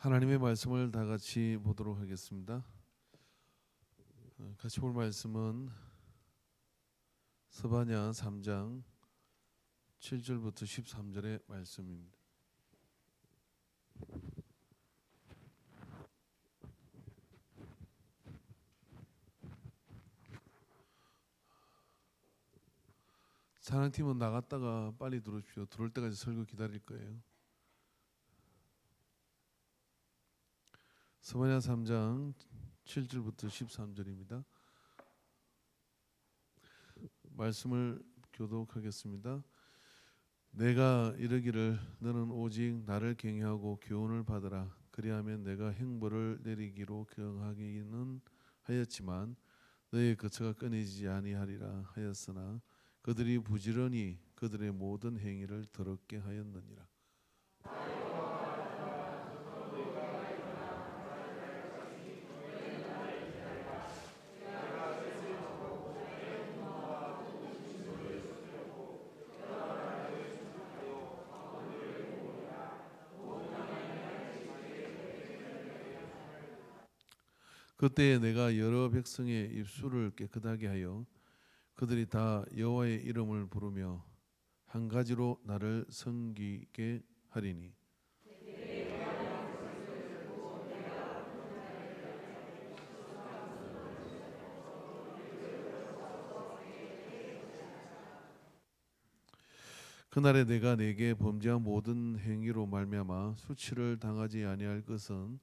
하나님의 말씀을 다 같이 보도록 하겠습니다. 같이 볼 말씀은 스바냐 3장 7절부터 13절의 말씀입니다. 찬양팀은 나갔다가 빨리 들어오십시오. 들어올 때까지 설교 기다릴 거예요. 스바냐 3장 7절부터 13절입니다. 말씀을 교독하겠습니다. 내가 이르기를 너는 오직 나를 경외하고 교훈을 받으라. 그리하면 내가 형벌을 내리기로 경하기는 하였지만 너의 거처가 끊이지 아니하리라 하였으나 그들이 부지런히 그들의 모든 행위를 더럽게 하였느니라. 그때에 내가 여러 백성의 입술을 깨끗하게 하여 그들이 다 여호와의 이름을 부르며 한 가지로 나를 섬기게 하리니 그날에 내가 내게 범죄한 모든 행위로 말미암아 수치를 당하지 아니할 것은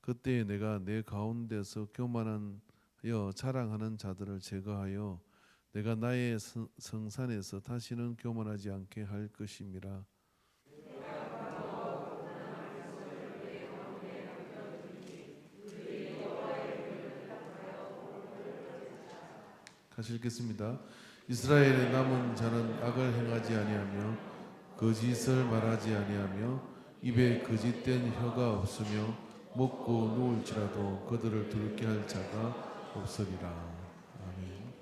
그때에 내가 내 가운데서 교만하여 자랑하는 자들을 제거하여 내가 나의 성산에서 다시는 교만하지 않게 할 것임이라. 같이 읽겠습니다. 이스라엘의 남은 자는 악을 행하지 아니하며 거짓을 말하지 아니하며 입에 거짓된 혀가 없으며 먹고 누울지라도 그들을 두렵게 할 자가 없으리라. 아멘.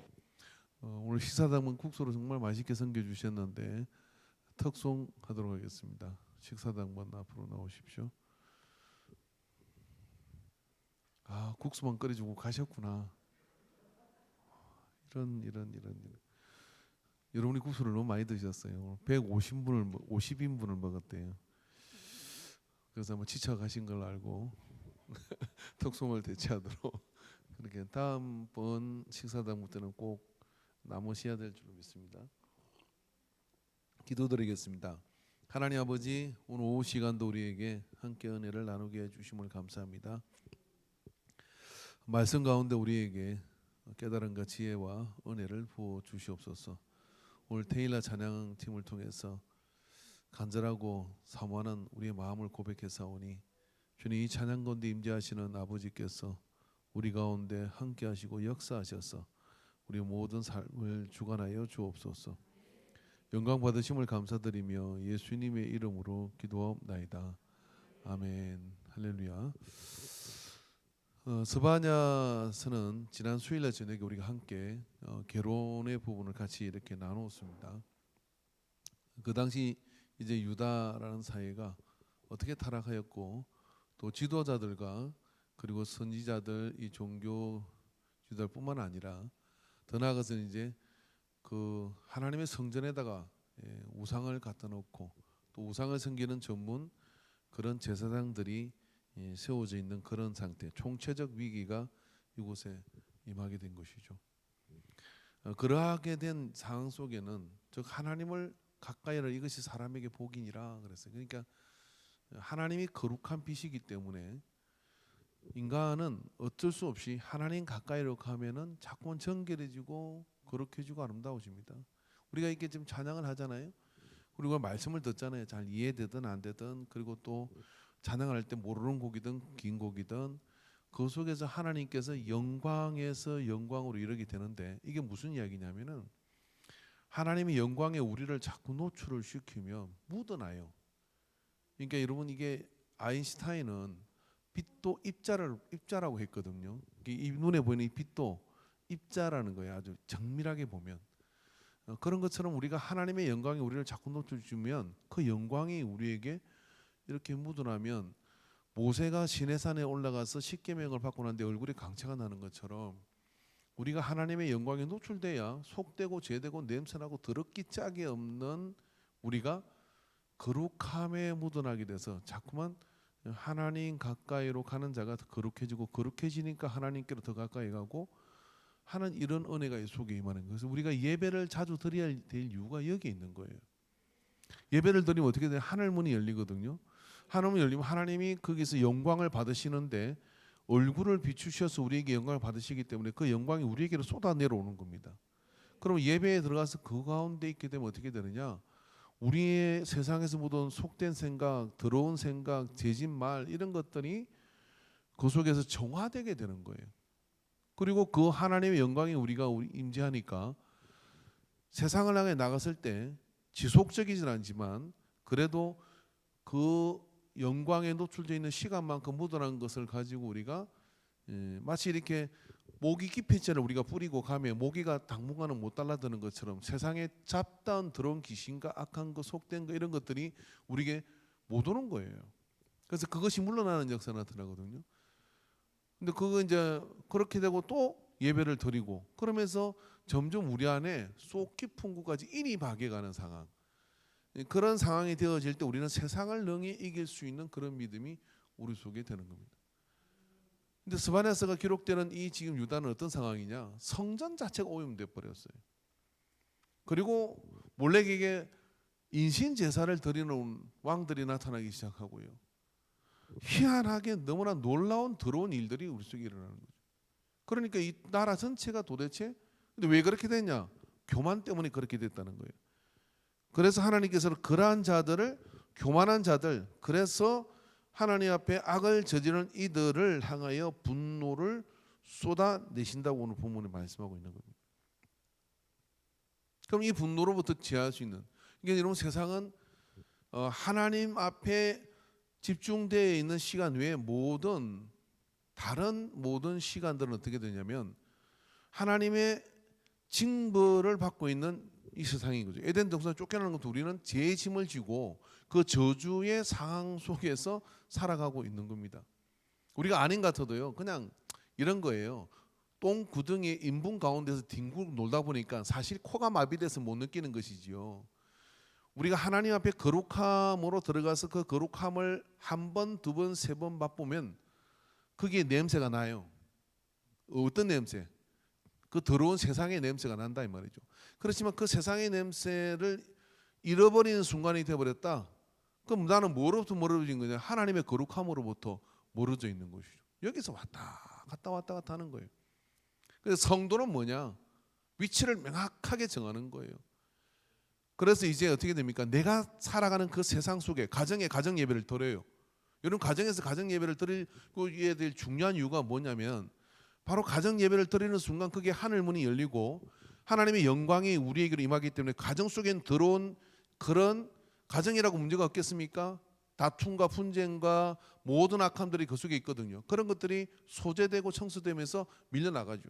오늘 식사담은 국수로 정말 맛있게 섬겨주셨는데 특송하도록 하겠습니다. 식사당만 앞으로 나오십시오. 아, 국수만 끓여주고 가셨구나. 이런. 여러분이 국수를 너무 많이 드셨어요. 50인분을 먹었대요. 그래서 아마 지쳐 가신 걸 알고 특송을 대체하도록 그렇게 다음번 식사당부 때는 꼭 남으셔야 될 줄 믿습니다. 기도드리겠습니다. 하나님 아버지, 오늘 오후 시간도 우리에게 함께 은혜를 나누게 해주심을 감사합니다. 말씀 가운데 우리에게 깨달음과 지혜와 은혜를 부어 주시옵소서. 오늘 테일라 찬양팀을 통해서 간절하고 사모하는 우리의 마음을 고백해사오니 주님, 이 찬양 가운데 임재하시는 아버지께서 우리 가운데 함께 하시고 역사하셔서 우리 모든 삶을 주관하여 주옵소서. 영광 받으심을 감사드리며 예수님의 이름으로 기도하옵나이다. 아멘. 할렐루야. 스바냐서는 지난 수요일날 저녁에 우리가 함께 결혼의 부분을 같이 이렇게 나누었습니다. 그 당시 이제 유다라는 사회가 어떻게 타락하였고 또 지도자들과 그리고 선지자들 이 종교지도자뿐만 아니라 더 나아가서는 이제 그 하나님의 성전에다가 우상을 갖다 놓고 또 우상을 섬기는 전문 그런 제사장들이 세워져 있는 그런 상태, 총체적 위기가 이곳에 임하게 된 것이죠. 그러하게 된 상황 속에는 즉 하나님을 가까이 하라 이것이 사람에게 복이니라 그랬어요. 그러니까 하나님이 거룩한 빛이기 때문에 인간은 어쩔 수 없이 하나님 가까이로 가면은 자꾸만 정결해지고 거룩해지고 아름다워집니다. 우리가 이렇게 지금 찬양을 하잖아요. 그리고 말씀을 듣잖아요. 잘 이해되든 안 되든 그리고 또 찬양을 할 때 모르는 곡이든 긴 곡이든 그 속에서 하나님께서 영광에서 영광으로 이르게 되는데 이게 무슨 이야기냐면은 하나님의 영광에 우리를 자꾸 노출을 시키면 묻어나요. 그러니까 여러분 이게 아인슈타인은 빛도 입자라고 했거든요. 이 눈에 보이는 이 빛도 입자라는 거예요. 아주 정밀하게 보면 그런 것처럼 우리가 하나님의 영광에 우리를 자꾸 노출주면 그 영광이 우리에게 이렇게 묻어나면 모세가 시내산에 올라가서 십계명을 받고 난 뒤에 얼굴에 강체가 나는 것처럼 우리가 하나님의 영광에 노출돼야 속되고 죄되고 냄새나고 더럽기 짝이 없는 우리가 거룩함에 묻어나게 돼서 자꾸만 하나님 가까이로 가는 자가 더 거룩해지고, 거룩해지니까 하나님께로 더 가까이 가고 하는 이런 은혜가 이 속에 임하는 거예요. 그래서 우리가 예배를 자주 드려야 될 이유가 여기에 있는 거예요. 예배를 드리면 어떻게 돼요? 하늘 문이 열리거든요. 하늘 문이 열리면 하나님이 거기서 영광을 받으시는데 얼굴을 비추셔서 우리에게 영광을 받으시기 때문에 그 영광이 우리에게로 쏟아 내려오는 겁니다. 그럼 예배에 들어가서 그 가운데 있게 되면 어떻게 되느냐? 우리의 세상에서 묻은 속된 생각, 더러운 생각, 죄진 말 이런 것들이 그 속에서 정화되게 되는 거예요. 그리고 그 하나님의 영광이 우리가 임재하니까 세상을 향해 나갔을 때 지속적이진 않지만 그래도 그 영광에 노출되어 있는 시간만큼 묻어난 것을 가지고 우리가 마치 이렇게 모기 기피제를 우리가 뿌리고 가면 모기가 당분간은 못 달라드는 것처럼 세상에 잡다운 더러운 귀신과 악한 것, 속된 것 이런 것들이 우리에게 못 오는 거예요. 그래서 그것이 물러나는 역사가 나타나거든요. 근데 그거 이제 그렇게 되고 또 예배를 드리고 그러면서 점점 우리 안에 속 깊은 곳까지 인이 박해가는 상황, 그런 상황이 되어질 때 우리는 세상을 능히 이길 수 있는 그런 믿음이 우리 속에 되는 겁니다. 근데 스바냐서가 기록되는 이 지금 유다는 어떤 상황이냐? 성전 자체가 오염돼 버렸어요. 그리고 몰렉에게 인신 제사를 드리는 왕들이 나타나기 시작하고요. 희한하게 너무나 놀라운 더러운 일들이 우리 속에 일어나는 거죠. 그러니까 이 나라 전체가 도대체 근데 왜 그렇게 됐냐? 교만 때문에 그렇게 됐다는 거예요. 그래서 하나님께서는 그러한 자들을, 교만한 자들, 그래서 하나님 앞에 악을 저지르는 이들을 향하여 분노를 쏟아내신다고 오늘 본문에 말씀하고 있는 겁니다. 그럼 이 분노로부터 제할 수 있는, 이게 여러분 세상은 하나님 앞에 집중되어 있는 시간 외에 다른 모든 시간들은 어떻게 되냐면 하나님의 징벌을 받고 있는 이 세상인 거죠. 에덴 동산에 쫓겨나는 것도 우리는 죄의 짐을 지고 그 저주의 상황 속에서 살아가고 있는 겁니다. 우리가 아닌 것 같아도요, 그냥 이런 거예요. 똥 구덩이 인분 가운데서 뒹굴 놀다 보니까 사실 코가 마비돼서 못 느끼는 것이지요. 우리가 하나님 앞에 거룩함으로 들어가서 그 거룩함을 한 번, 두 번, 세 번 맛보면 그게 냄새가 나요. 어떤 냄새? 그 더러운 세상의 냄새가 난다 이 말이죠. 그렇지만 그 세상의 냄새를 잃어버리는 순간이 되어버렸다. 그럼 나는 뭐로부터 멀어진 거냐? 하나님의 거룩함으로부터 멀어져 있는 것이죠. 여기서 왔다 갔다 하는 거예요. 그래서 성도는 뭐냐? 위치를 명확하게 정하는 거예요. 그래서 이제 어떻게 됩니까? 내가 살아가는 그 세상 속에 가정 예배를 드려요. 여러분 가정에서 가정 예배를 드리고 해야 될 중요한 이유가 뭐냐면 바로 가정 예배를 드리는 순간 그게 하늘 문이 열리고 하나님의 영광이 우리에게로 임하기 때문에 가정 속엔 들어온 그런 가정이라고 문제가 없겠습니까? 다툼과 분쟁과 모든 악함들이 그 속에 있거든요. 그런 것들이 소재되고 청소되면서 밀려나가죠.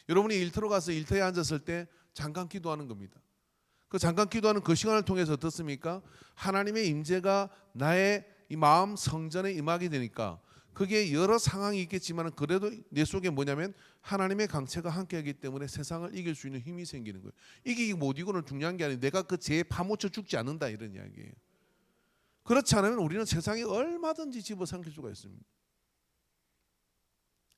여러분이 일터로 가서 일터에 앉았을 때 잠깐 기도하는 겁니다. 그 잠깐 기도하는 그 시간을 통해서 어떻습니까? 하나님의 임재가 나의 이 마음 성전에 임하게 되니까 그게 여러 상황이 있겠지만 그래도 내 속에 뭐냐면 하나님의 강체가 함께하기 때문에 세상을 이길 수 있는 힘이 생기는 거예요. 이기기 못 이기고는 중요한 게 아니라 내가 그 죄에 파묻혀 죽지 않는다 이런 이야기예요. 그렇지 않으면 우리는 세상에 얼마든지 집어삼킬 수가 있습니다.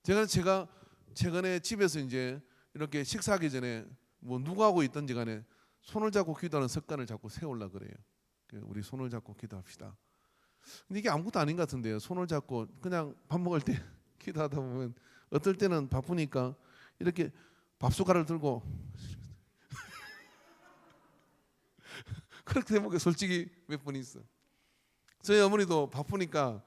제가 최근에 집에서 이제 이렇게 식사하기 전에 뭐 누구 하고 있든지 간에 손을 잡고 기도하는 습관을 자꾸 세우려고 그래요. 우리 손을 잡고 기도합시다. 근데 이게 아무것도 아닌 것 같은데요. 손을 잡고 그냥 밥 먹을 때 기도하다 보면 어떨 때는 바쁘니까 이렇게 밥숟가락을 들고 그렇게 되면 솔직히 몇 번 있어. 저희 어머니도 바쁘니까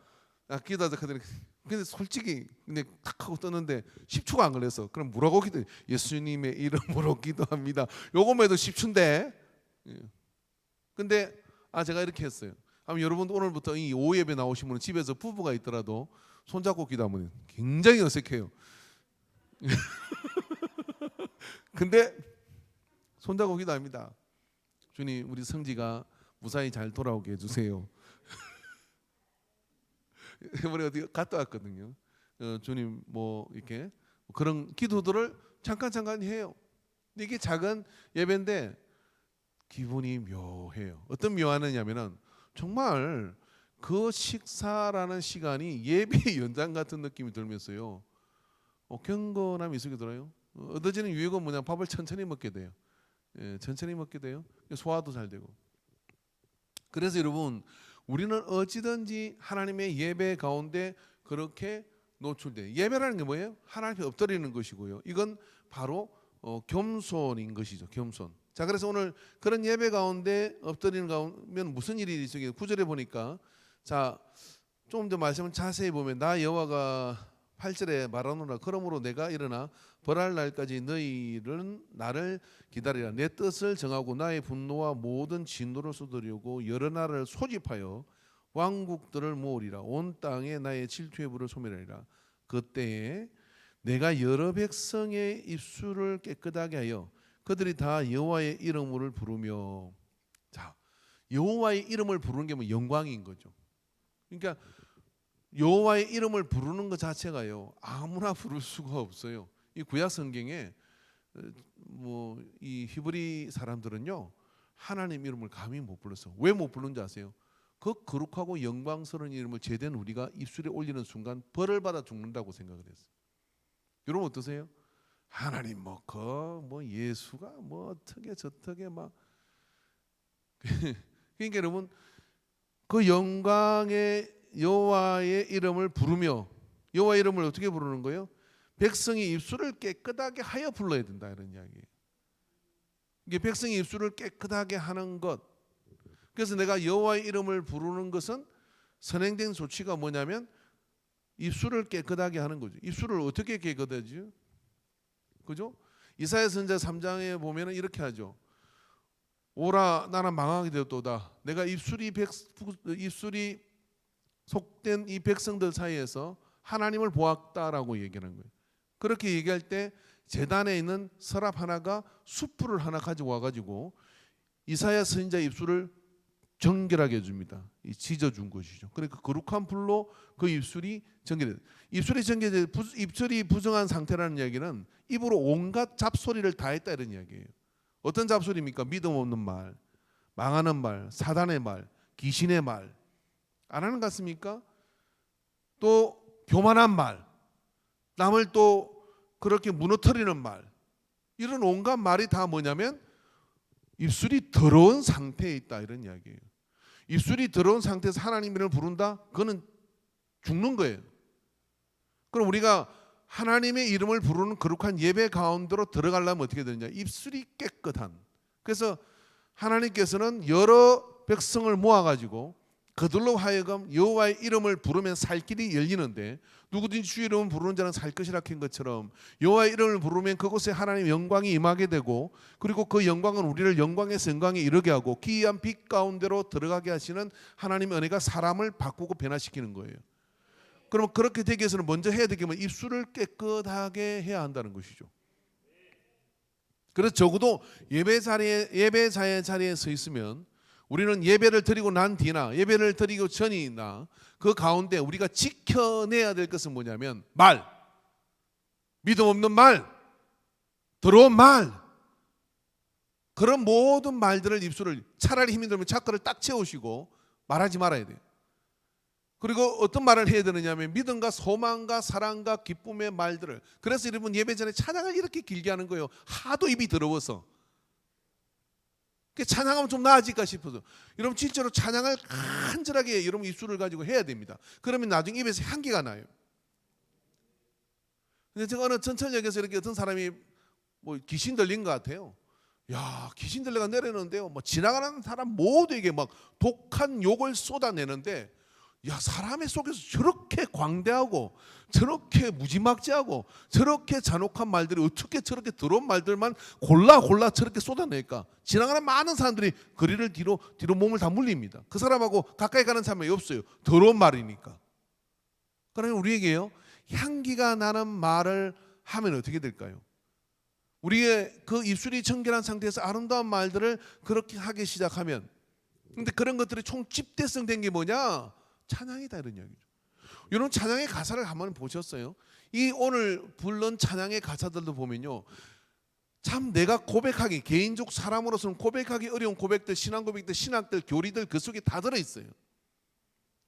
기도하자 하더니 근데 솔직히 근데 탁 하고 떴는데 10초가 안 걸렸어. 그럼 뭐라고 기도해? 예수님의 이름으로 기도합니다. 요거만 해도 10초인데. 근데 제가 이렇게 했어요. 여러분도 오늘부터 이 오후 예배 나오신 분은 집에서 부부가 있더라도 손잡고 기도하면 굉장히 어색해요. 근데 손잡고 기도합니다. 주님 우리 성지가 무사히 잘 돌아오게 해주세요. 이번에 어디 갔다 왔거든요. 주님 뭐 이렇게 그런 기도들을 잠깐 해요. 근데 이게 작은 예배인데 기분이 묘해요. 어떤 묘하느냐면은 정말 그 식사라는 시간이 예배 연장 같은 느낌이 들면서요. 경건함이 있게 들어요. 얻어지는 유익은 뭐냐? 밥을 천천히 먹게 돼요. 예, 천천히 먹게 돼요. 소화도 잘 되고. 그래서 여러분 우리는 어찌든지 하나님의 예배 가운데 그렇게 노출돼. 예배라는 게 뭐예요? 하나님 앞에 엎드리는 것이고요. 이건 바로 겸손인 것이죠. 겸손. 자, 그래서 오늘 그런 예배 가운데 엎드리는 가운데 무슨 일이 있어요? 9절에 보니까 자, 좀 더 말씀을 자세히 보면 나 여호와가 8절에 말하노라 그러므로 내가 일어나 벌할 날까지 너희는 나를 기다리라. 내 뜻을 정하고 나의 분노와 모든 진노를 쏟으려고 여러 나라를 소집하여 왕국들을 모으리라. 온 땅에 나의 질투의 불을 소멸하리라. 그때에 내가 여러 백성의 입술을 깨끗하게 하여 그들이 다 여호와의 이름을 부르며. 자, 여호와의 이름을 부르는 게 뭐 영광인 거죠. 그러니까 여호와의 이름을 부르는 것 자체가요 아무나 부를 수가 없어요. 이 구약 성경에 뭐 이 히브리 사람들은요 하나님 이름을 감히 못 불렀어. 왜 못 부르는지 아세요? 그 거룩하고 영광스러운 이름을 제된 우리가 입술에 올리는 순간 벌을 받아 죽는다고 생각을 했어요. 여러분 어떠세요? 하나님 뭐 예수가 뭐 어떻게 저떻게 막 그러니까 여러분 그 영광의 여호와의 이름을 부르며 여호와의 이름을 어떻게 부르는 거예요? 백성이 입술을 깨끗하게 하여 불러야 된다 이런 이야기예요. 이게 백성이 입술을 깨끗하게 하는 것. 그래서 내가 여호와의 이름을 부르는 것은 선행된 조치가 뭐냐면 입술을 깨끗하게 하는 거죠. 입술을 어떻게 깨끗하지요? 그죠? 이사야 선지자 3장에 보면은 이렇게 하죠. 오라 나는 망하게 되었도다. 내가 입술이 속된 이 백성들 사이에서 하나님을 보았다라고 얘기하는 거예요. 그렇게 얘기할 때 제단에 있는 서랍 하나가 숯불을 하나 가지고 와가지고 이사야 선지자 입술을 정결하게 해줍니다. 지져준 것이죠. 그러니까 거룩한 불로 그 입술이 정결해. 입술이 부정한 상태라는 이야기는 입으로 온갖 잡소리를 다 했다 이런 이야기예요. 어떤 잡소리입니까? 믿음 없는 말, 망하는 말, 사단의 말, 귀신의 말. 안 하는 것 같습니까? 또 교만한 말, 남을 또 그렇게 무너뜨리는 말, 이런 온갖 말이 다 뭐냐면 입술이 더러운 상태에 있다 이런 이야기예요. 입술이 더러운 상태에서 하나님 이름을 부른다? 그거는 죽는 거예요. 그럼 우리가 하나님의 이름을 부르는 거룩한 예배 가운데로 들어가려면 어떻게 되느냐? 입술이 깨끗한. 그래서 하나님께서는 여러 백성을 모아가지고 그들로 하여금 여호와의 이름을 부르면 살 길이 열리는데 누구든지 주의 이름을 부르는 자는 살 것이라 한 것처럼 여호와의 이름을 부르면 그곳에 하나님의 영광이 임하게 되고 그리고 그 영광은 우리를 영광에서 영광에 이르게 하고 기이한 빛 가운데로 들어가게 하시는 하나님의 은혜가 사람을 바꾸고 변화시키는 거예요. 그럼 그렇게 되기 위해서는 먼저 해야 되겠면 입술을 깨끗하게 해야 한다는 것이죠. 그래서 적어도 예배자의 자리에 서 있으면 우리는 예배를 드리고 난 뒤나 예배를 드리고 전이나 그 가운데 우리가 지켜내야 될 것은 뭐냐면 말, 믿음 없는 말, 더러운 말, 그런 모든 말들을 입술을 차라리 힘이 들면 차크를 딱 채우시고 말하지 말아야 돼요. 그리고 어떤 말을 해야 되느냐면 믿음과 소망과 사랑과 기쁨의 말들을. 그래서 여러분 예배 전에 찬양을 이렇게 길게 하는 거예요. 하도 입이 더러워서. 찬양하면 좀 나아질까 싶어서. 여러분 진짜로 찬양을 간절하게 여러분 입술을 가지고 해야 됩니다. 그러면 나중에 입에서 향기가 나요. 근데 제가 어느 전철역에서 이렇게 어떤 사람이 뭐 귀신 들린 것 같아요. 야, 귀신 들려가 내리는데요. 뭐 지나가는 사람 모두에게 막 독한 욕을 쏟아내는데, 야, 사람의 속에서 저렇게 광대하고 저렇게 무지막지하고 저렇게 잔혹한 말들이 어떻게 저렇게 더러운 말들만 골라 저렇게 쏟아낼까? 지나가는 많은 사람들이 거리를 뒤로 몸을 다 물립니다. 그 사람하고 가까이 가는 사람이 없어요. 더러운 말이니까. 그러면 우리에게요, 향기가 나는 말을 하면 어떻게 될까요? 우리의 그 입술이 청결한 상태에서 아름다운 말들을 그렇게 하기 시작하면, 근데 그런 것들이 총 집대성 된 게 뭐냐? 찬양이다 이런 이야기죠. 이런 찬양의 가사를 한번 보셨어요? 이 오늘 부른 찬양의 가사들도 보면요, 참 내가 고백하기, 개인적 사람으로서는 고백하기 어려운 고백들, 신앙 고백들, 신학들, 교리들 그 속에 다 들어있어요.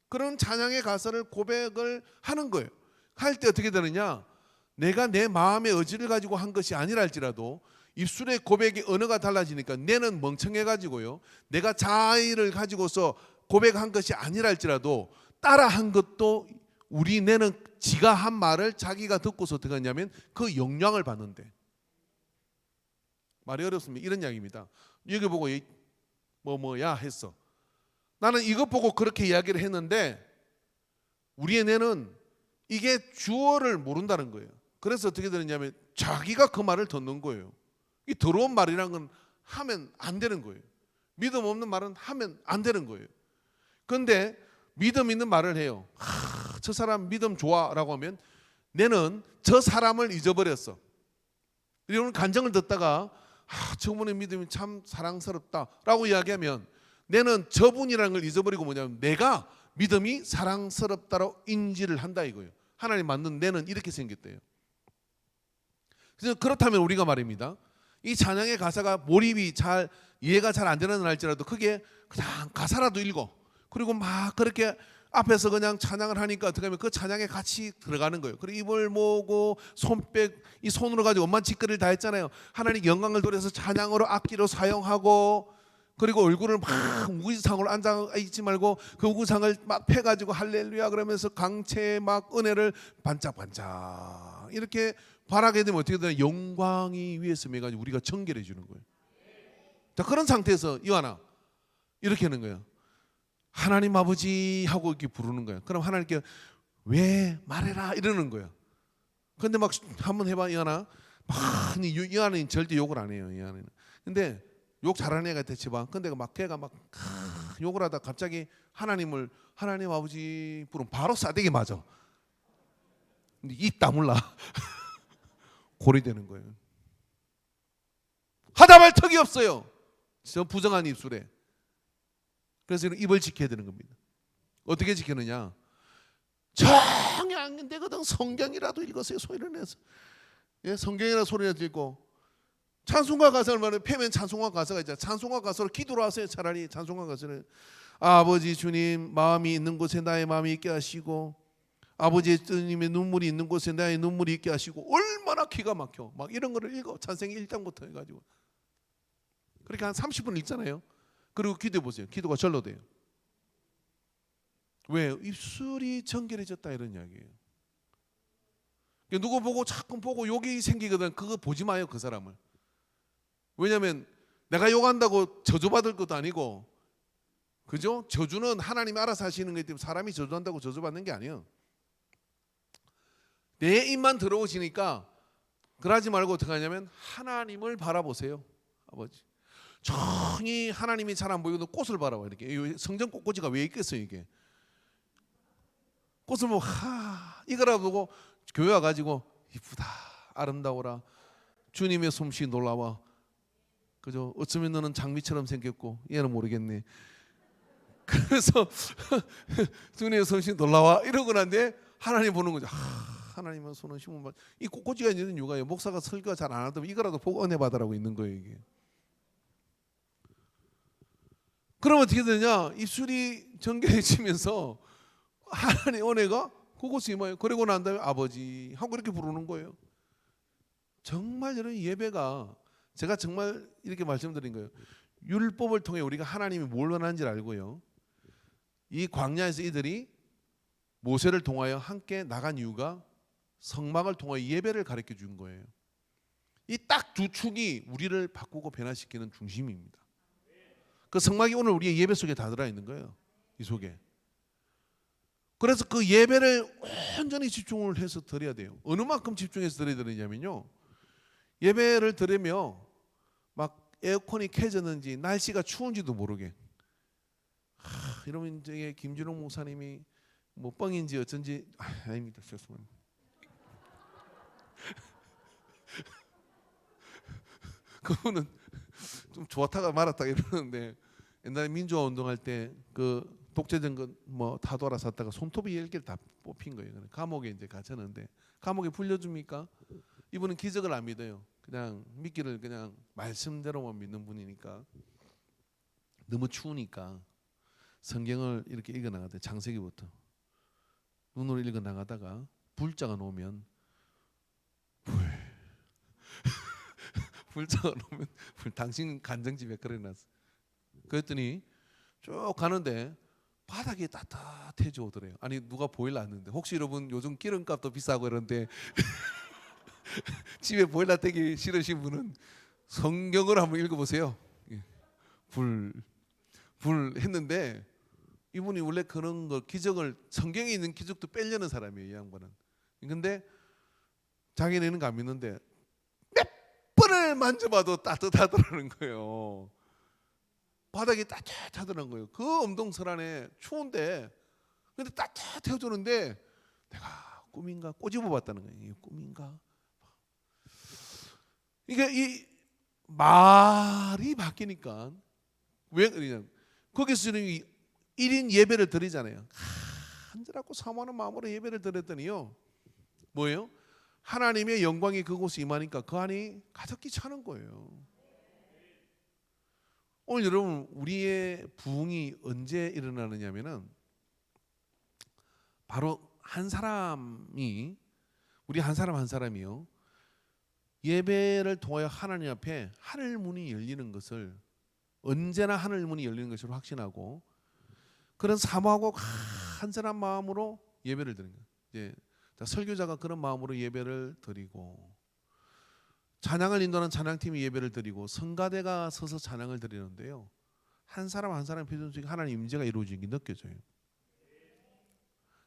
그런 찬양의 가사를 고백을 하는 거예요. 할 때 어떻게 되느냐, 내가 내 마음의 의지를 가지고 한 것이 아니라 할지라도 입술의 고백의 언어가 달라지니까 내는 멍청해가지고요, 내가 자의를 가지고서 고백한 것이 아니라 할지라도 따라한 것도 우리 내는 지가 한 말을 자기가 듣고서 어떻게 하냐면 그 영향을 받는데, 말이 어렵습니다. 이런 이야기입니다. 여기 보고 뭐야 했어. 나는 이것 보고 그렇게 이야기를 했는데 우리의 뇌는 이게 주어를 모른다는 거예요. 그래서 어떻게 되느냐면 자기가 그 말을 듣는 거예요. 이 더러운 말이란 건 하면 안 되는 거예요. 믿음 없는 말은 하면 안 되는 거예요. 그런데 믿음 있는 말을 해요. 저 사람 믿음 좋아라고 하면 내는 저 사람을 잊어버렸어. 이런 간증을 듣다가 저분의 믿음이 참 사랑스럽다라고 이야기하면 내는 저분이라는 걸 잊어버리고 뭐냐면 내가 믿음이 사랑스럽다로 인지를 한다 이거예요. 하나님 맞는 내는 이렇게 생겼대요. 그래서 그렇다면 우리가 말입니다, 이 찬양의 가사가 몰입이 잘 이해가 잘 안 되는 날지라도 그게 그냥 가사라도 읽어. 그리고 막 그렇게 앞에서 그냥 찬양을 하니까 어떻게 하면 그 찬양에 같이 들어가는 거예요. 그리고 입을 모으고 이 손으로 가지고 엄마 짓거리를 다 했잖아요. 하나님 영광을 돌려서 찬양으로 악기로 사용하고, 그리고 얼굴을 막 우구상으로 앉아 있지 말고 그 우구상을 막 펴가지고 할렐루야 그러면서 강체의 막 은혜를 반짝반짝 이렇게 바라게 되면 어떻게 되나, 영광이 위에서 매가지고 우리가 청결해 주는 거예요. 자, 그런 상태에서 이완아 이렇게 하는 거예요. 하나님 아버지 하고 이렇게 부르는 거예요. 그럼 하나님께 왜 말해라 이러는 거예요. 근데 막 한번 해봐 이완아. 이완이는 절대 욕을 안 해요. 이완이는. 근데 욕 잘하는 애가 대체 봐. 근데 막 걔가 막 욕을 하다 갑자기 하나님 아버지 부르면 바로 싸대기 맞아. 근데 입 다물라 고리되는 거예요. 하다 말 턱이 없어요. 저 부정한 입술에. 그래서 입을 지켜야 되는 겁니다. 어떻게 지키느냐? 정이 안 되거든. 성경이라도 읽으세요. 소리를 내서. 예, 성경이라도 소리를 읽고. 찬송가 가사를 말하면 펴면 찬송가 가사가 있잖아요. 찬송가 가사로 기도를 하세요. 차라리 찬송가 가사를. 아버지 주님, 마음이 있는 곳에 나의 마음이 있게 하시고, 아버지 주님의 눈물이 있는 곳에 나의 눈물이 있게 하시고. 얼마나 기가 막혀. 막 이런 거를 읽어. 찬송이 1장부터 해가지고 그렇게 한 30분 읽잖아요. 그리고 기도해 보세요. 기도가 절로 돼요. 왜? 입술이 정결해졌다 이런 이야기예요. 누구 보고 자꾸 보고 욕이 생기거든. 그거 보지 마요, 그 사람을. 왜냐하면 내가 욕한다고 저주받을 것도 아니고, 그죠? 저주는 하나님이 알아서 하시는 거기 때문에 사람이 저주한다고 저주받는 게 아니에요. 내 입만 들어오시니까 그러지 말고 어떻게 하냐면 하나님을 바라보세요. 아버지 정이 하나님이 잘 안 보이고 꽃을 바라봐. 이렇게 성전 꽃꽂이가 왜 있겠어요 이게. 꽃을 보고 이거라도 보고 교회 와가지고 이쁘다 아름다워라 주님의 솜씨 놀라워, 그죠? 어쩌면 너는 장미처럼 생겼고 얘는 모르겠네. 그래서 주님의 솜씨 놀라워 이러고 난데 하나님 보는 거죠. 하나님은 손은 심은 말. 이 꽃꽂이가 있는 이유가 목사가 설교가 잘 안 하더라도 이거라도 보고 은혜 받으라고 있는 거예요 이게. 그러면 어떻게 되냐? 입술이 정결해지면서 하나님 은혜가 그곳에 임해요. 그러고 난 다음에 아버지 하고 이렇게 부르는 거예요. 정말 이런 예배가, 제가 정말 이렇게 말씀드린 거예요. 율법을 통해 우리가 하나님이 뭘 원하는지를 알고요, 이 광야에서 이들이 모세를 통하여 함께 나간 이유가 성막을 통하여 예배를 가르쳐 준 거예요. 이 딱 두 축이 우리를 바꾸고 변화시키는 중심입니다. 그 성막이 오늘 우리의 예배 속에 다 들어있는 거예요. 이 속에. 그래서 그 예배를 온전히 집중을 해서 드려야 돼요. 어느 만큼 집중해서 드려야 되느냐면요, 예배를 드리며 막 에어컨이 켜졌는지 날씨가 추운지도 모르게, 이러면 이제 김준홍 목사님이 뭐 뻥인지 어쩐지 아닙니다. 죄송합니다. 그분은 좀 좋다가 말았다 이러는데, 옛날에 민주화 운동할 때 그 독재정권 뭐 다 돌아섰다가 손톱이 10개를 다 뽑힌 거예요. 감옥에 이제 갇혔는데 감옥에 풀려줍니까? 이분은 기적을 안 믿어요. 그냥 믿기를 그냥 말씀대로만 믿는 분이니까. 너무 추우니까 성경을 이렇게 읽어 나가대. 창세기부터 눈으로 읽어 나가다가 불자가 놓으면 불자가 놓으면 당신 간정집에 그려놨어. 그랬더니 쭉 가는데 바닥이 따뜻해져 오더래요. 아니 누가 보일러 놨는데 혹시 여러분 요즘 기름값도 비싸고 이런데 집에 보일러 떼기 싫으신 분은 성경을 한번 읽어보세요. 불 했는데 이분이 원래 그런 거 기적을 성경에 있는 기적도 빼려는 사람이에요. 이 양반은. 근데 자기네는 안 믿는데 몇 번을 만져봐도 따뜻하더라는 거예요. 바닥이 따뜻하더라는 거예요. 그 엄동설 안에 추운데 근데 따뜻해주는데 내가 꿈인가 꼬집어 봤다는 거예요. 이게 꿈인가? 이게 이 말이 바뀌니까 왜 그러냐? 거기서 1인 예배를 드리잖아요. 간절하고 사모하는 마음으로 예배를 드렸더니요. 뭐예요? 하나님의 영광이 그곳에 임하니까 그 안이 가득히 차는 거예요. 오늘 여러분 우리의 부흥이 언제 일어나느냐면은 바로 한 사람이 우리 한 사람 한 사람이요. 예배를 통하여 하나님 앞에 하늘 문이 열리는 것을 언제나 하늘 문이 열리는 것을 확신하고 그런 사모하고 간절한 마음으로 예배를 드리는 거예요. 이제 설교자가 그런 마음으로 예배를 드리고 찬양을 인도하는 찬양팀이 예배를 드리고 성가대가 서서 찬양을 드리는데요. 한 사람 한 사람 표정 속에 하나님 임재가 이루어지는 게 느껴져요.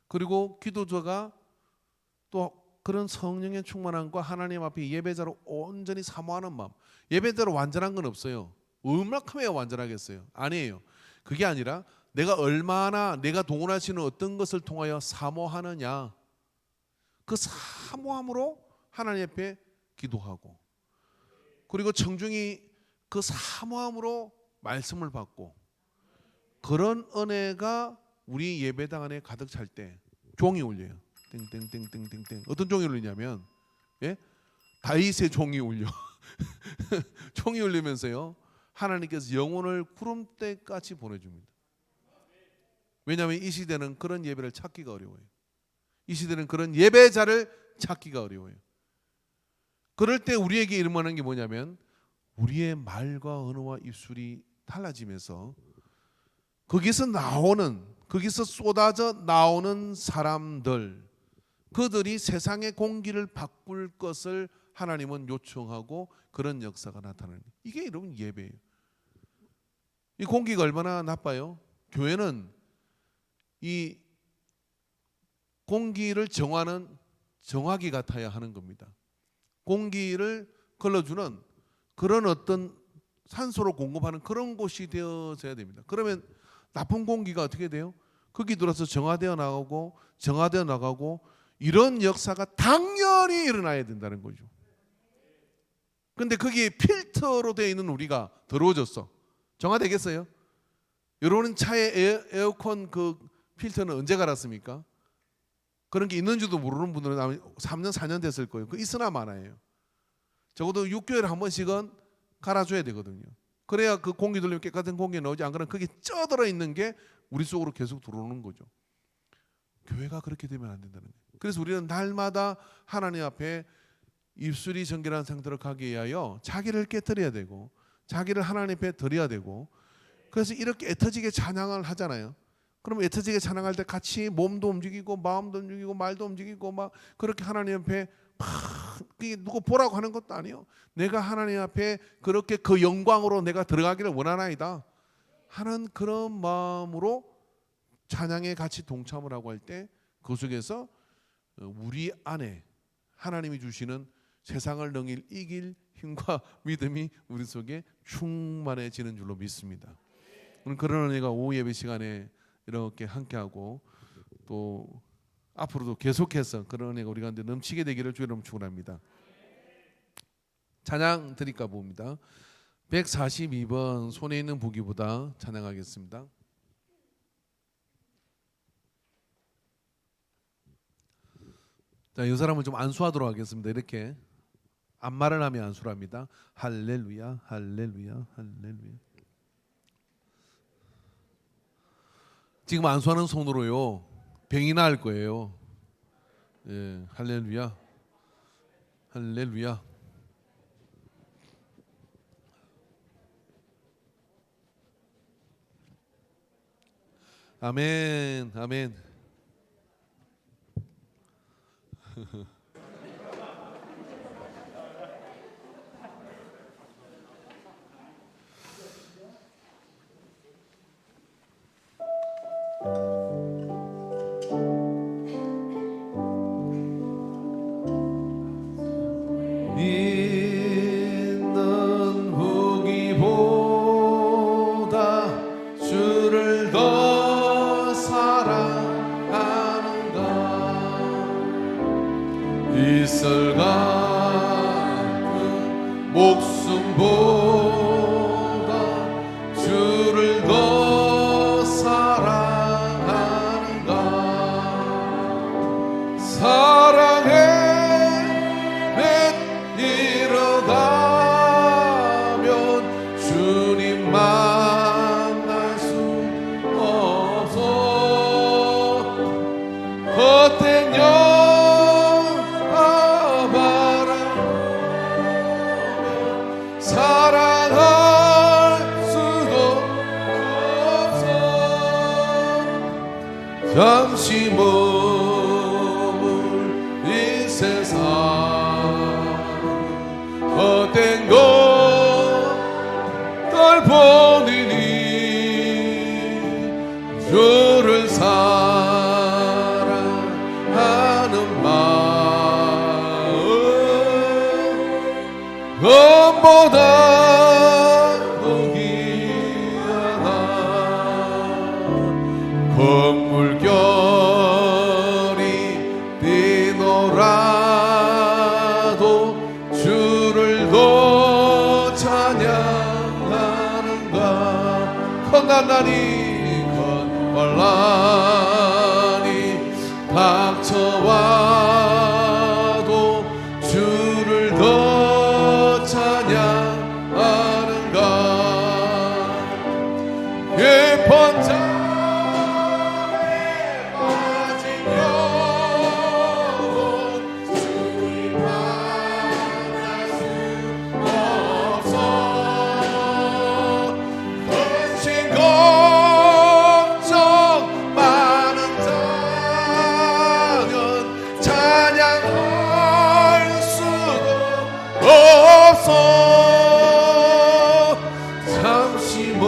그리고 기도자가 또 그런 성령의 충만함과 하나님 앞에 예배자로 온전히 사모하는 마음. 예배대로 완전한 건 없어요. 얼마큼이야 완전하겠어요? 아니에요. 그게 아니라 내가 얼마나 내가 동원할 수 있는 어떤 것을 통하여 사모하느냐. 그 사모함으로 하나님 앞에 기도하고 그리고 청중이 그 사모함으로 말씀을 받고 그런 은혜가 우리 예배당 안에 가득 찰 때 종이 울려요. 땡땡땡땡땡땡. 어떤 종이 울리냐면 다윗의 종이 울려. 종이 울리면서요. 하나님께서 영혼을 구름대같이 보내줍니다. 왜냐하면 이 시대는 그런 예배를 찾기가 어려워요. 이 시대는 그런 예배자를 찾기가 어려워요. 그럴 때 우리에게 일어나는 게 뭐냐면 우리의 말과 언어와 입술이 달라지면서 거기서 쏟아져 나오는 사람들 그들이 세상의 공기를 바꿀 것을 하나님은 요청하고 그런 역사가 나타나는 거예요. 이게 여러분 예배예요. 이 공기가 얼마나 나빠요? 교회는 이 공기를 정하는 정화기 같아야 하는 겁니다. 공기를 걸러주는 그런 어떤 산소를 공급하는 그런 곳이 되어져야 됩니다. 그러면 나쁜 공기가 어떻게 돼요? 거기 들어서 정화되어 나가고 이런 역사가 당연히 일어나야 된다는 거죠. 그런데 거기에 필터로 되어 있는 우리가 더러워졌어. 정화되겠어요? 여러분 차에 에어컨 그 필터는 언제 갈았습니까? 그런 게 있는지도 모르는 분들은 3년 4년 됐을 거예요. 그 있으나 마나예요. 적어도 6개월에 한 번씩은 갈아줘야 되거든요. 그래야 그 공기 돌리면 깨끗한 공기 나오지. 안 그러면 거기 쪄들어 있는 게 우리 속으로 계속 들어오는 거죠. 교회가 그렇게 되면 안 된다는 거예요. 그래서 우리는 날마다 하나님 앞에 입술이 정결한 상태로 가기 위하여 자기를 깨뜨려야 되고 자기를 하나님 앞에 드려야 되고 그래서 이렇게 애터지게 찬양을 하잖아요. 그러면 애터지게 찬양할 때 같이 몸도 움직이고 마음도 움직이고 말도 움직이고 막 그렇게 하나님 앞에 그게 누구 보라고 하는 것도 아니에요. 내가 하나님 앞에 그렇게 그 영광으로 내가 들어가기를 원하나이다 하는 그런 마음으로 찬양에 같이 동참을 하고 할 때 그 속에서 우리 안에 하나님이 주시는 세상을 능히 이길 힘과 믿음이 우리 속에 충만해지는 줄로 믿습니다. 오늘 그런 은혜가 오후 예배 시간에 이렇게 함께하고 또 앞으로도 계속해서 그런 은혜가 우리 가운데 넘치게 되기를 주의 이름으로 축원합니다. 찬양 드릴까 봅니다. 142번 손에 있는 보기보다 찬양하겠습니다. 자, 이 사람을 좀 안수하도록 하겠습니다. 이렇게 안말을 하며 안수를 합니다. 할렐루야, 할렐루야, 할렐루야. 지금 안수하는 손으로요 병이 나을 거예요. 예, 할렐루야, 할렐루야. 아멘, 아멘. 있는 후기보다 주를 더 사랑하는가 이슬 같은 목숨보다 주를 더 사랑하는가 사랑해 이뤄가면 주님 만날 수 없어 헛된 영화 바라보면 사랑할 수도 없어 잠시 머물 이 세상 헛된 것들 보느니 주를 사랑하는 마음 것보다 더 귀하다 건물결이 뛰노라도 주를 더 찬양하는가困難なり困難に닥쳐와도 주를 더 찬양하는가 깊은 잠에 빠진 영혼 주님 만날 수 없어 근심 걱정 많은 자녀 찬양할 수도 없어 잠시 머물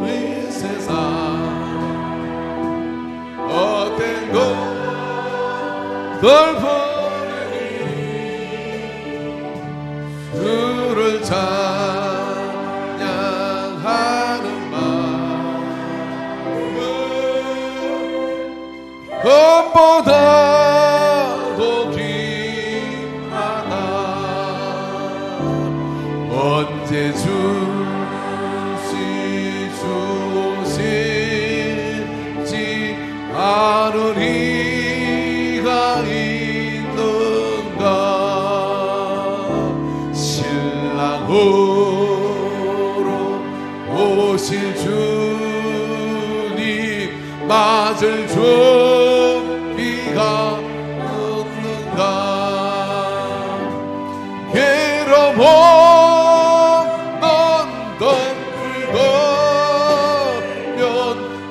이 세상 헛된 것들 보니 주를 찬양하는 마음 것보다도 귀하다 언제 주오실지 아느리가 있는가 신랑으로 오실 주님 맞을 준비가 없는가 괴로움 넌 긁으면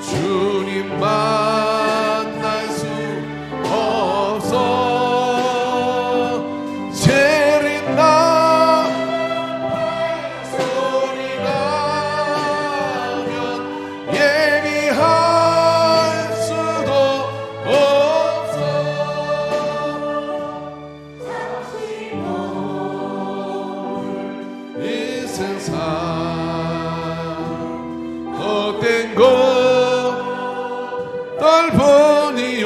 주님 만날 수 없어 재린 나 소리 나면 예비할 수도 없어 이 세상 헛된 것들 보니요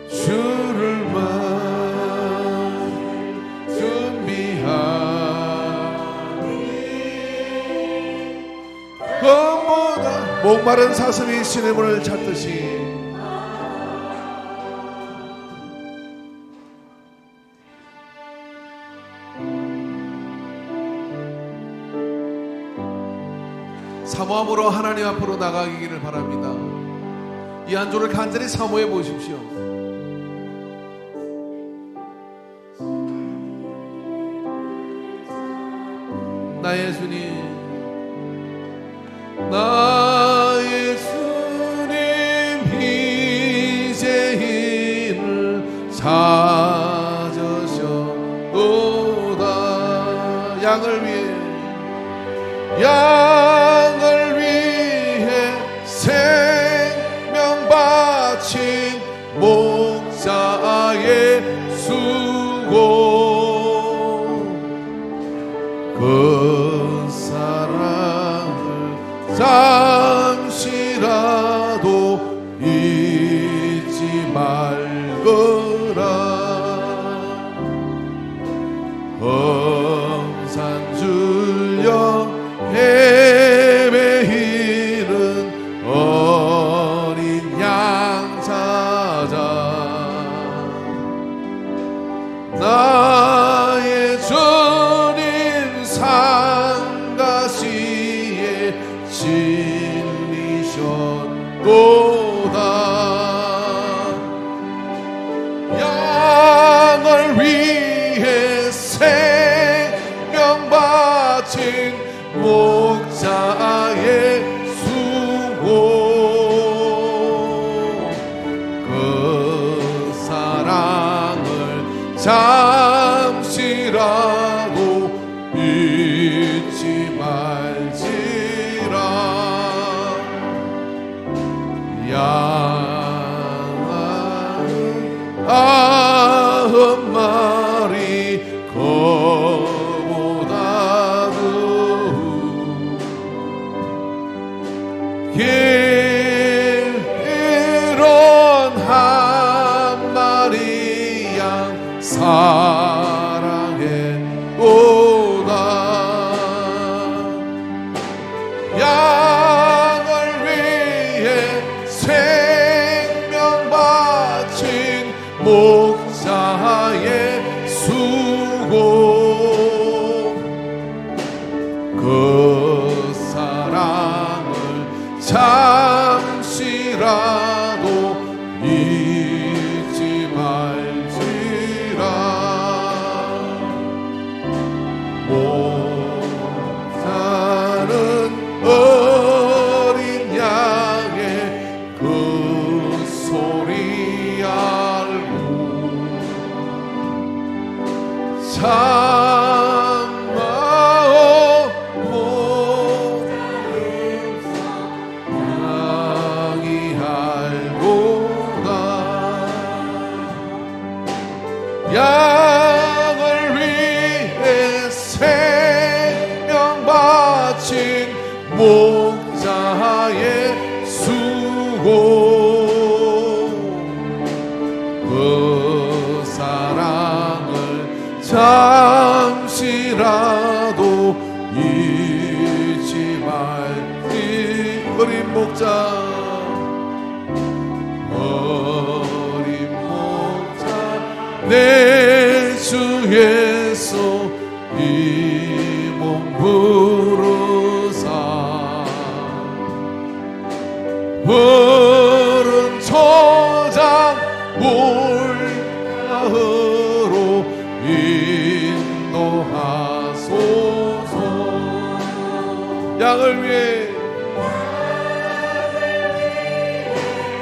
주를 준비하니 그보다 목마른 사슴이 시냇물을 찾듯이 사모함으로 하나님 앞으로 나가기를 바랍니다. 이 한 주를 간절히 사모해 보십시오. 나의 주님, 나의 주님, 이제 이를 찾으셨도다. 양을 위해 생명 바친 목자의 수고, 그 사랑을 잠시라도 잊지 말거라. 험산 줄여 헤매이는 어린 양 찾아 나의 주님 상가시에 진리셨도다. 양을 위해 생명 바친 목자의 수고, 그 사랑을 잠시라도 잊지 말지라. 양 아흔 마리 거보다도 길은 한 마리 양 사랑해보다. 양을 위해 생명 바친 목자의 수고, 그 사랑을 잠시라도 잊지 말지라. 목자는 어린 양의 그 소리 알고 참마오 양이 알고다. 양을 위해 생명 바친 목자의 수고, 그 사랑을 잠시라도 잊지 말지. 어린 목자 내 주 예수 이 몸 부르사 푸른 초장 물가으로 인도하소서. 양을 위해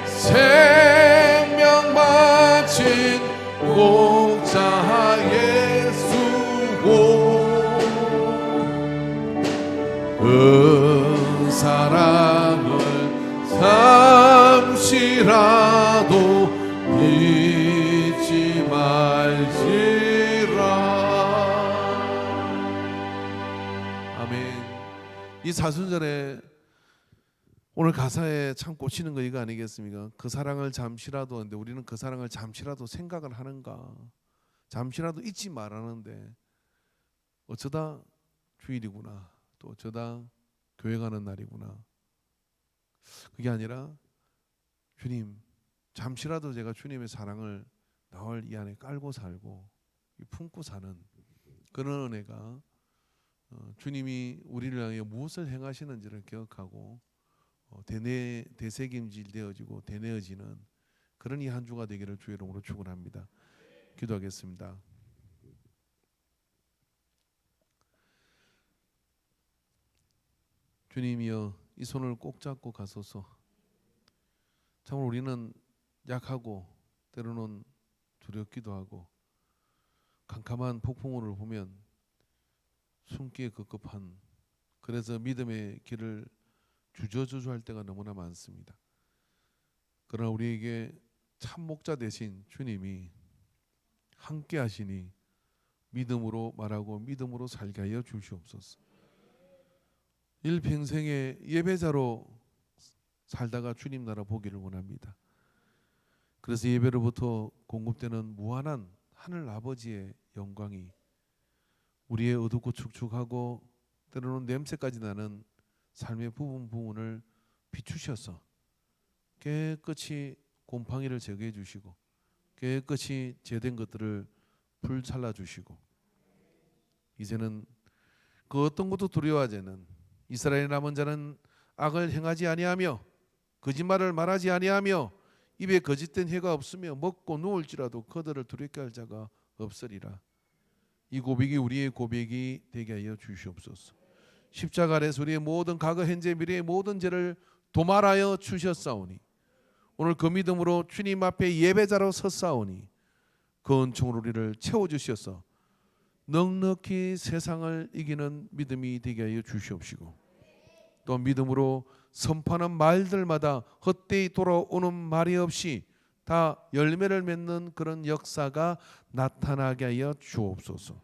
생명 바친 목자의 수고, 그 사랑을 잠시라도 잊지 말지라. 아멘. 이 사순절에 오늘 가사에 참 꽂히는 거 이거 아니겠습니까? 그 사랑을 잠시라도 하는데 우리는 그 사랑을 잠시라도 생각을 하는가? 잠시라도 잊지 말하는데 어쩌다 주일이구나, 또 어쩌다 교회 가는 날이구나. 그게 아니라 주님, 잠시라도 제가 주님의 사랑을 나올 이 안에 깔고 살고 품고 사는 그런 은혜가 주님이 우리를 향해 무엇을 행하시는지를 기억하고 되새김질되어지고 되뇌어지는 그런 이 한 주가 되기를 주의 이름으로 축원합니다. 기도하겠습니다. 주님이여, 이 손을 꼭 잡고 가소서. 참으로 우리는 약하고 때로는 두렵기도 하고 캄캄한 폭풍우를 보면 숨기에 급급한, 그래서 믿음의 길을 주저주저할 때가 너무나 많습니다. 그러나 우리에게 참 목자 되신 주님이 함께 하시니 믿음으로 말하고 믿음으로 살게 하여 주시옵소서. 일평생의 예배자로 살다가 주님 나라 보기를 원합니다. 그래서 예배로부터 공급되는 무한한 하늘 아버지의 영광이 우리의 어둡고 축축하고 때로는 냄새까지 나는 삶의 부분을 비추셔서 깨끗이 곰팡이를 제거해 주시고 깨끗이 제된 것들을 불살라 주시고, 이제는 그 어떤 것도 두려워하지 않는 이스라엘 남은 자는 악을 행하지 아니하며 거짓말을 말하지 아니하며 입에 거짓된 혀가 없으며 먹고 누울지라도 그들을 두렵게 할 자가 없으리라. 이 고백이 우리의 고백이 되게 하여 주시옵소서. 십자가 아래서 우리의 모든 과거 현재 미래의 모든 죄를 도말하여 주셨사오니 오늘 그 믿음으로 주님 앞에 예배자로 섰사오니 그 은총으로 우리를 채워주셔서 넉넉히 세상을 이기는 믿음이 되게 하여 주시옵시고, 또 믿음으로 선포하는 말들마다 헛되이 돌아오는 말이 없이 다 열매를 맺는 그런 역사가 나타나게 하여 주옵소서.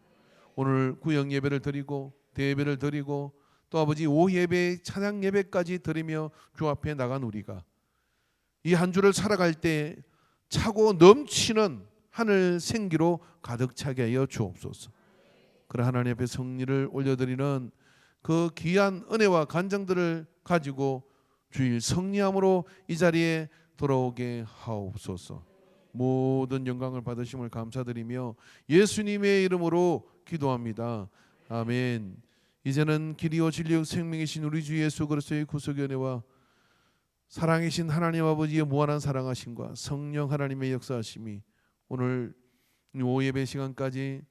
오늘 구역 예배를 드리고 대예배를 드리고 또 아버지 오예배 찬양 예배까지 드리며 주 앞에 나간 우리가 이 한 주를 살아갈 때 차고 넘치는 하늘 생기로 가득 차게 하여 주옵소서. 그런 하나님 앞에 성리를 올려드리는 그 귀한 은혜와 간정들을 가지고 주일 성리함으로 이 자리에 돌아오게 하옵소서. 모든 영광을 받으심을 감사드리며 예수님의 이름으로 기도합니다. 아멘. 이제는 길이요 진리요 생명이신 우리 주 예수 그리스도의 구속의 은혜와 사랑이신 하나님 아버지의 무한한 사랑하심과 성령 하나님의 역사하심이 오늘 오예배 시간까지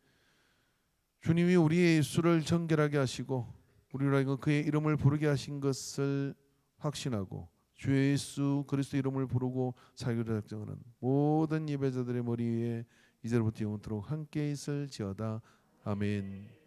주님이 우리의 예수를 정결하게 하시고 우리로 하여금 그의 이름을 부르게 하신 것을 확신하고 주 예수 그리스도 이름을 부르고 살기로 작정하는 모든 예배자들의 머리 위에 이제부터 영원토록 함께 있을지어다. 아멘.